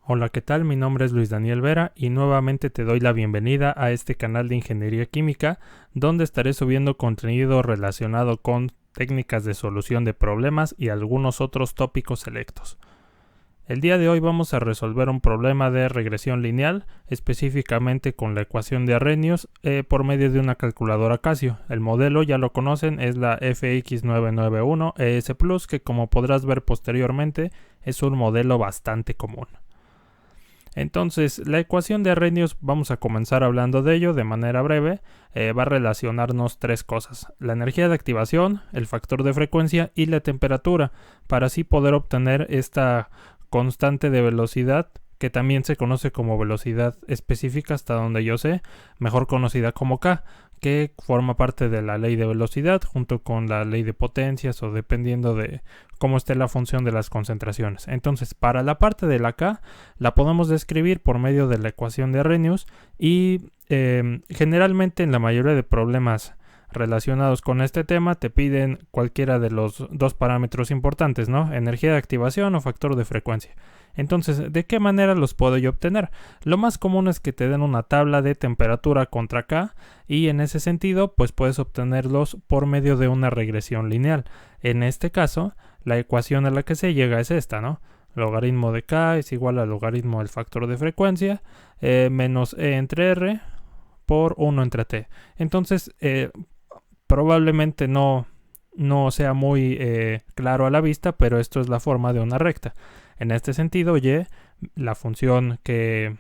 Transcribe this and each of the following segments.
Hola, ¿qué tal? Mi nombre es Luis Daniel Vera y nuevamente te doy la bienvenida a este canal de Ingeniería Química, donde estaré subiendo contenido relacionado con técnicas de solución de problemas y algunos otros tópicos selectos. El día de hoy vamos a resolver un problema de regresión lineal, específicamente con la ecuación de Arrhenius por medio de una calculadora Casio. El modelo, ya lo conocen, es la FX991 ES Plus, que como podrás ver posteriormente es un modelo bastante común. Entonces, la ecuación de Arrhenius, vamos a comenzar hablando de ello de manera breve. Va a relacionarnos tres cosas: la energía de activación, el factor de frecuencia y la temperatura, para así poder obtener esta constante de velocidad, que también se conoce como velocidad específica hasta donde yo sé, mejor conocida como K, que forma parte de la ley de velocidad junto con la ley de potencias o dependiendo de cómo esté la función de las concentraciones. Entonces, para la parte de la K la podemos describir por medio de la ecuación de Arrhenius y generalmente en la mayoría de problemas relacionados con este tema te piden cualquiera de los dos parámetros importantes, ¿no? Energía de activación o factor de frecuencia. Entonces, ¿de qué manera los puedo yo obtener? Lo más común es que te den una tabla de temperatura contra K y en ese sentido, pues puedes obtenerlos por medio de una regresión lineal. En este caso, la ecuación a la que se llega es esta, ¿no? Logaritmo de K es igual al logaritmo del factor de frecuencia menos E entre R por 1 entre T. Entonces, probablemente no sea muy claro a la vista, pero esto es la forma de una recta. En este sentido, y, la función que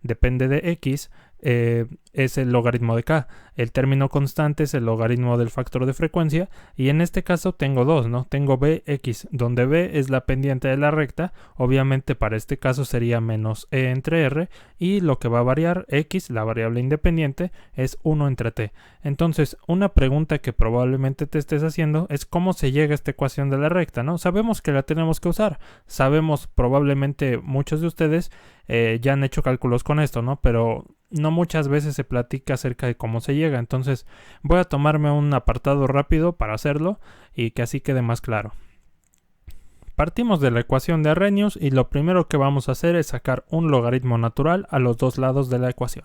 depende de x, es el logaritmo de k. El término constante es el logaritmo del factor de frecuencia y en este caso tengo dos, ¿no? Tengo bx, donde b es la pendiente de la recta, obviamente para este caso sería menos e entre r, y lo que va a variar, x, la variable independiente, es 1 entre t. Entonces, una pregunta que probablemente te estés haciendo es cómo se llega a esta ecuación de la recta, ¿no? Sabemos que la tenemos que usar, sabemos, probablemente muchos de ustedes ya han hecho cálculos con esto, ¿no? Pero no muchas veces se platica acerca de cómo se llega. Entonces voy a tomarme un apartado rápido para hacerlo y que así quede más claro. Partimos de la ecuación de Arrhenius y lo primero que vamos a hacer es sacar un logaritmo natural a los dos lados de la ecuación.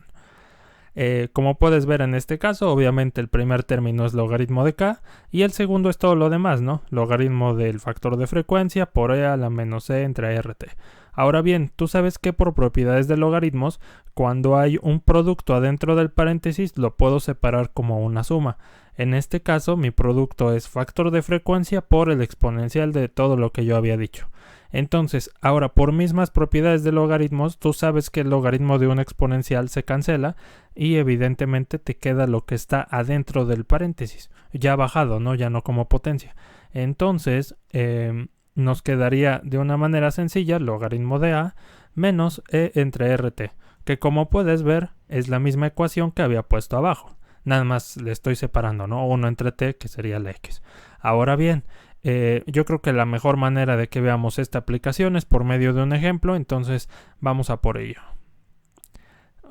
Como puedes ver en este caso, obviamente el primer término es logaritmo de k y el segundo es todo lo demás, ¿no? Logaritmo del factor de frecuencia por e a la menos e entre rt. Ahora bien, tú sabes que por propiedades de logaritmos, cuando hay un producto adentro del paréntesis, lo puedo separar como una suma. En este caso, mi producto es factor de frecuencia por el exponencial de todo lo que yo había dicho. Entonces, ahora por mismas propiedades de logaritmos, tú sabes que el logaritmo de un exponencial se cancela y evidentemente te queda lo que está adentro del paréntesis, ya bajado, ¿no? Ya no como potencia. Entonces, nos quedaría de una manera sencilla logaritmo de a menos e entre rt, que como puedes ver es la misma ecuación que había puesto abajo. Nada más le estoy separando, ¿no? 1 entre t, que sería la x. Ahora bien, yo creo que la mejor manera de que veamos esta aplicación es por medio de un ejemplo, entonces vamos a por ello.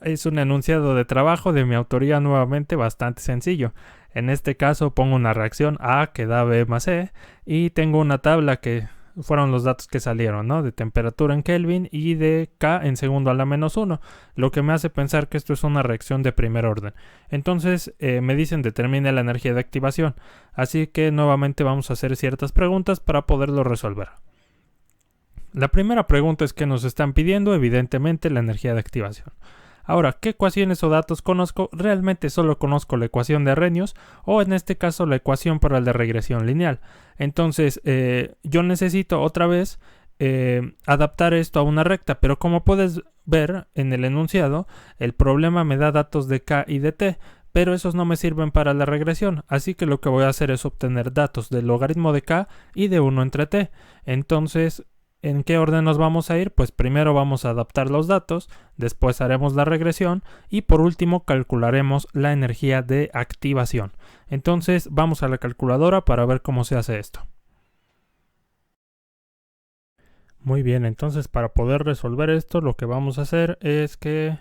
Es un enunciado de trabajo de mi autoría, nuevamente bastante sencillo. En este caso pongo una reacción A que da B más E y tengo una tabla que fueron los datos que salieron, ¿no? De temperatura en Kelvin y de K en segundo a la menos 1, lo que me hace pensar que esto es una reacción de primer orden. Entonces me dicen determine la energía de activación, así que nuevamente vamos a hacer ciertas preguntas para poderlo resolver. La primera pregunta es que nos están pidiendo, evidentemente, la energía de activación. Ahora, ¿qué ecuaciones o datos conozco? Realmente solo conozco la ecuación de Arrhenius o en este caso la ecuación para la regresión lineal. Entonces, yo necesito otra vez adaptar esto a una recta, pero como puedes ver en el enunciado, el problema me da datos de K y de T, pero esos no me sirven para la regresión, así que lo que voy a hacer es obtener datos del logaritmo de K y de 1 entre T. Entonces, ¿en qué orden nos vamos a ir? Pues primero vamos a adaptar los datos, después haremos la regresión y por último calcularemos la energía de activación. Entonces vamos a la calculadora para ver cómo se hace esto. Muy bien, entonces para poder resolver esto lo que vamos a hacer es que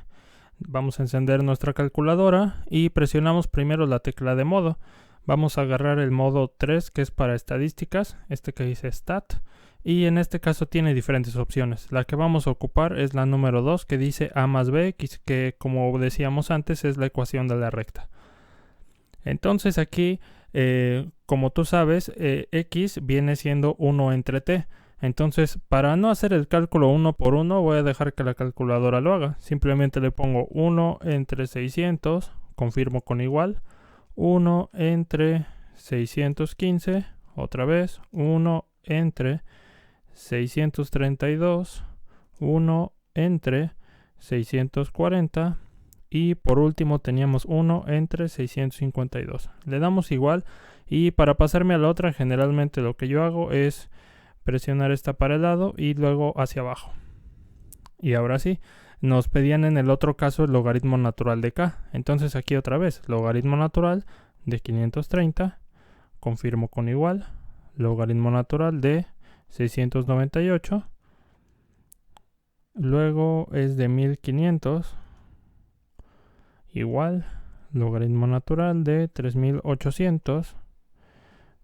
vamos a encender nuestra calculadora y presionamos primero la tecla de modo. Vamos a agarrar el modo 3 que es para estadísticas, este que dice Stat. y en este caso tiene diferentes opciones. La que vamos a ocupar es la número 2, que dice a más b, que como decíamos antes es la ecuación de la recta. Entonces aquí, como tú sabes, x viene siendo 1 entre t. Entonces, para no hacer el cálculo uno por uno, voy a dejar que la calculadora lo haga. Simplemente le pongo 1 entre 600, confirmo con igual, 1 entre 615, otra vez, 1 entre 632, 1 entre 640 y por último teníamos 1 entre 652. Le damos igual y para pasarme a la otra, generalmente lo que yo hago es presionar esta para el lado y luego hacia abajo. Y ahora sí, nos pedían en el otro caso el logaritmo natural de k. Entonces aquí otra vez, logaritmo natural de 530, confirmo con igual, logaritmo natural de 698, luego es de 1500, igual, logaritmo natural de 3800,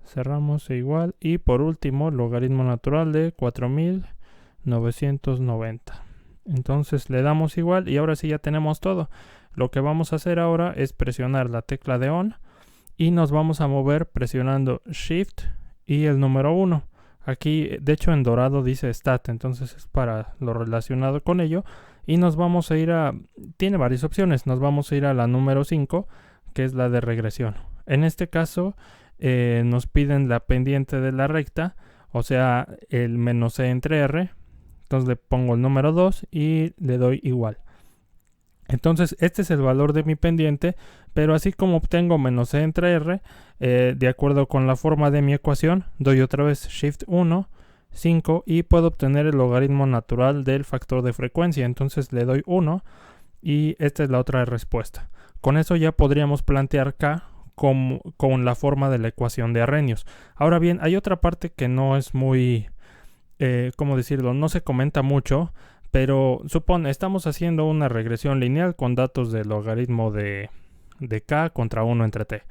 cerramos igual, y por último logaritmo natural de 4990. Entonces le damos igual y ahora sí ya tenemos todo. Lo que vamos a hacer ahora es presionar la tecla de ON y nos vamos a mover presionando Shift y el número 1. Aquí de hecho en dorado dice Stat, entonces es para lo relacionado con ello. Y nos vamos a ir a... tiene varias opciones. Nos vamos a ir a la número 5, que es la de regresión. En este caso nos piden la pendiente de la recta, o sea, el menos c entre r. Entonces le pongo el número 2 y le doy igual. Entonces este es el valor de mi pendiente, pero así como obtengo menos c entre r, de acuerdo con la forma de mi ecuación, doy otra vez Shift 1, 5 y puedo obtener el logaritmo natural del factor de frecuencia. Entonces le doy 1 y esta es la otra respuesta. Con eso ya podríamos plantear k con la forma de la ecuación de Arrhenius. Ahora bien, hay otra parte que no es muy, ¿cómo decirlo? No se comenta mucho, pero supone, estamos haciendo una regresión lineal con datos del logaritmo de k contra 1 entre t,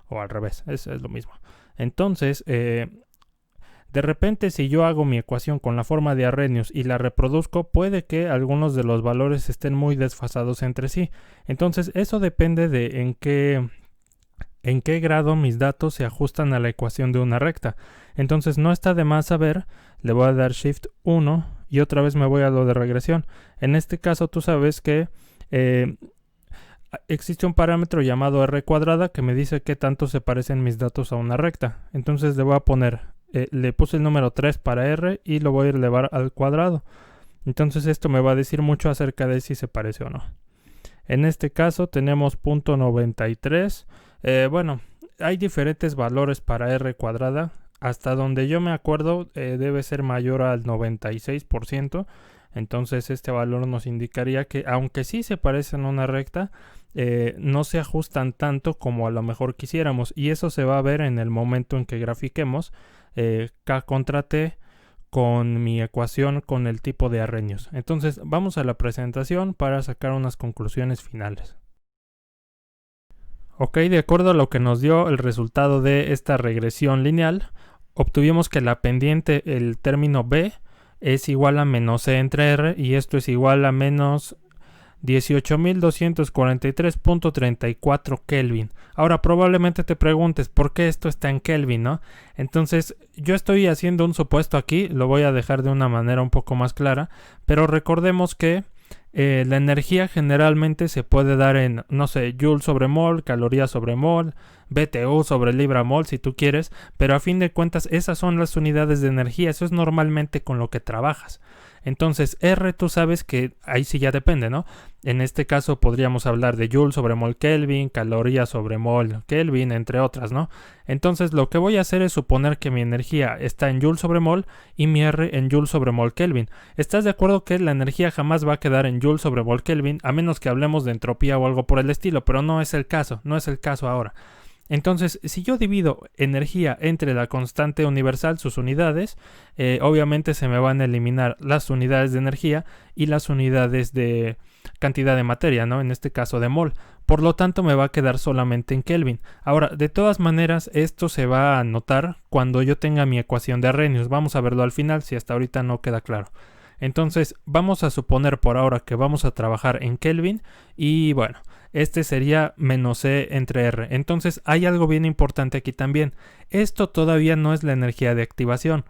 o al revés, es lo mismo. Entonces, de repente si yo hago mi ecuación con la forma de Arrhenius y la reproduzco, puede que algunos de los valores estén muy desfasados entre sí. Entonces eso depende de en qué grado mis datos se ajustan a la ecuación de una recta. Entonces no está de más saber, le voy a dar Shift 1 y otra vez me voy a lo de regresión. En este caso tú sabes que existe un parámetro llamado r cuadrada que me dice qué tanto se parecen mis datos a una recta. Entonces le voy a poner, le puse el número 3 para r y lo voy a elevar al cuadrado. Entonces esto me va a decir mucho acerca de si se parece o no. En este caso tenemos 0.93. Bueno, hay diferentes valores para r cuadrada. Hasta donde yo me acuerdo debe ser mayor al 96%. Entonces este valor nos indicaría que aunque sí se parecen a una recta, no se ajustan tanto como a lo mejor quisiéramos. Y eso se va a ver en el momento en que grafiquemos k contra t con mi ecuación con el tipo de Arrhenius. Entonces vamos a la presentación para sacar unas conclusiones finales. Ok, de acuerdo a lo que nos dio el resultado de esta regresión lineal, obtuvimos que la pendiente, el término b, es igual a menos c entre r y esto es igual a menos 18.243.34 Kelvin. Ahora probablemente te preguntes por qué esto está en Kelvin, ¿no? Entonces yo estoy haciendo un supuesto aquí, lo voy a dejar de una manera un poco más clara, pero recordemos que la energía generalmente se puede dar en, no sé, joule sobre mol, calorías sobre mol, BTU sobre libra mol si tú quieres, pero a fin de cuentas esas son las unidades de energía, eso es normalmente con lo que trabajas. Entonces R tú sabes que ahí sí ya depende, ¿no? En este caso podríamos hablar de joule sobre mol Kelvin, calorías sobre mol Kelvin, entre otras, ¿no? Entonces lo que voy a hacer es suponer que mi energía está en joule sobre mol y mi R en joule sobre mol Kelvin. ¿Estás de acuerdo que la energía jamás va a quedar en joule sobre mol Kelvin a menos que hablemos de entropía o algo por el estilo? Pero no es el caso, no es el caso ahora. Entonces, si yo divido energía entre la constante universal, sus unidades, obviamente se me van a eliminar las unidades de energía y las unidades de cantidad de materia, ¿no? En este caso de mol. por lo tanto me va a quedar solamente en Kelvin. Ahora, de todas maneras, esto se va a notar cuando yo tenga mi ecuación de Arrhenius. Vamos a verlo al final si hasta ahorita no queda claro. Entonces, vamos a suponer por ahora que vamos a trabajar en Kelvin y bueno, este sería menos E entre R. Entonces, hay algo bien importante aquí también. Esto todavía no es la energía de activación.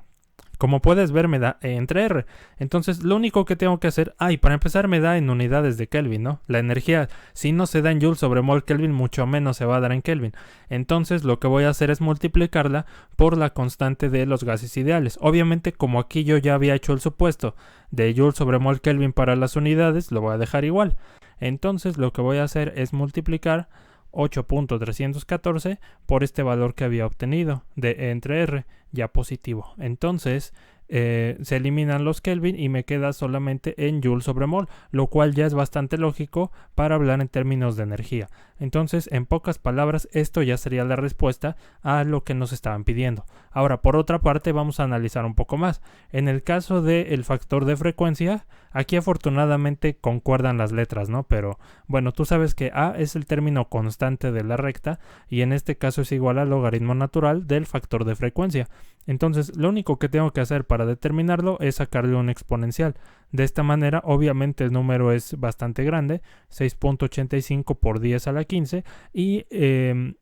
Como puedes ver, me da E entre R. Entonces, lo único que tengo que hacer... y para empezar me da en unidades de Kelvin, ¿no? La energía, si no se da en Joule sobre mol Kelvin, mucho menos se va a dar en Kelvin. Entonces, lo que voy a hacer es multiplicarla por la constante de los gases ideales. Obviamente, como aquí yo ya había hecho el supuesto de Joule sobre mol Kelvin para las unidades, lo voy a dejar igual. Entonces, lo que voy a hacer es multiplicar 8.314 por este valor que había obtenido de E entre R, ya positivo. Entonces se eliminan los Kelvin y me queda solamente en Joule sobre mol, lo cual ya es bastante lógico para hablar en términos de energía. Entonces, en pocas palabras, esto ya sería la respuesta a lo que nos estaban pidiendo. Ahora, por otra parte, vamos a analizar un poco más. En el caso del factor de frecuencia, aquí afortunadamente concuerdan las letras, ¿no? Pero bueno, tú sabes que A es el término constante de la recta y en este caso es igual al logaritmo natural del factor de frecuencia. Entonces, lo único que tengo que hacer para determinarlo es sacarle un exponencial. De esta manera, obviamente el número es bastante grande, 6.85 por 10 a la 15, y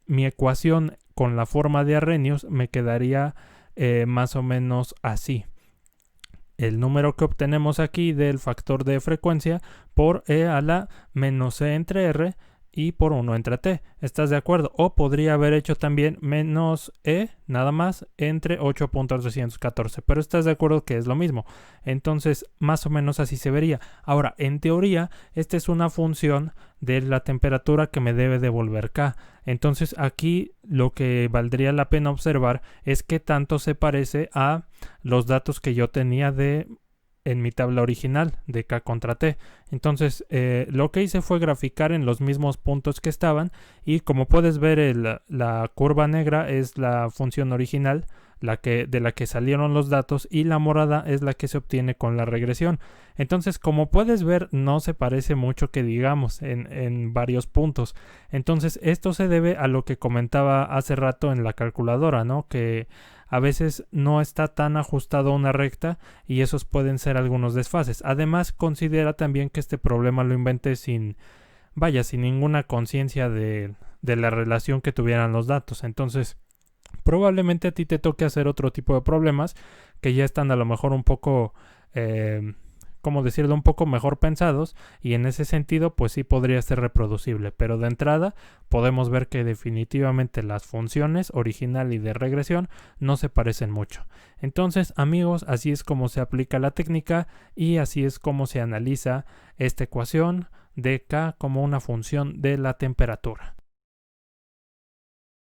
mi ecuación con la forma de Arrhenius me quedaría más o menos así. El número que obtenemos aquí del factor de frecuencia por E a la menos E entre R y por 1 entre T. ¿Estás de acuerdo? O podría haber hecho también menos E nada más entre 8.314. Pero estás de acuerdo que es lo mismo. Entonces, más o menos así se vería. Ahora, en teoría, esta es una función de la temperatura que me debe devolver K. Entonces, aquí lo que valdría la pena observar es qué tanto se parece a los datos que yo tenía en mi tabla original de K contra T. Entonces lo que hice fue graficar en los mismos puntos que estaban y como puedes ver la curva negra es la función original de la que salieron los datos y la morada es la que se obtiene con la regresión. Entonces como puedes ver no se parece mucho que digamos en varios puntos. Entonces esto se debe a lo que comentaba hace rato en la calculadora, ¿no? Que a veces no está tan ajustado a una recta y esos pueden ser algunos desfases. Además, considera también que este problema lo inventé sin ninguna conciencia de la relación que tuvieran los datos. Entonces, probablemente a ti te toque hacer otro tipo de problemas que ya están a lo mejor un poco... ¿cómo decirlo? Un poco mejor pensados y en ese sentido pues sí podría ser reproducible, pero de entrada podemos ver que definitivamente las funciones original y de regresión no se parecen mucho. Entonces amigos, así es como se aplica la técnica y así es como se analiza esta ecuación de K como una función de la temperatura.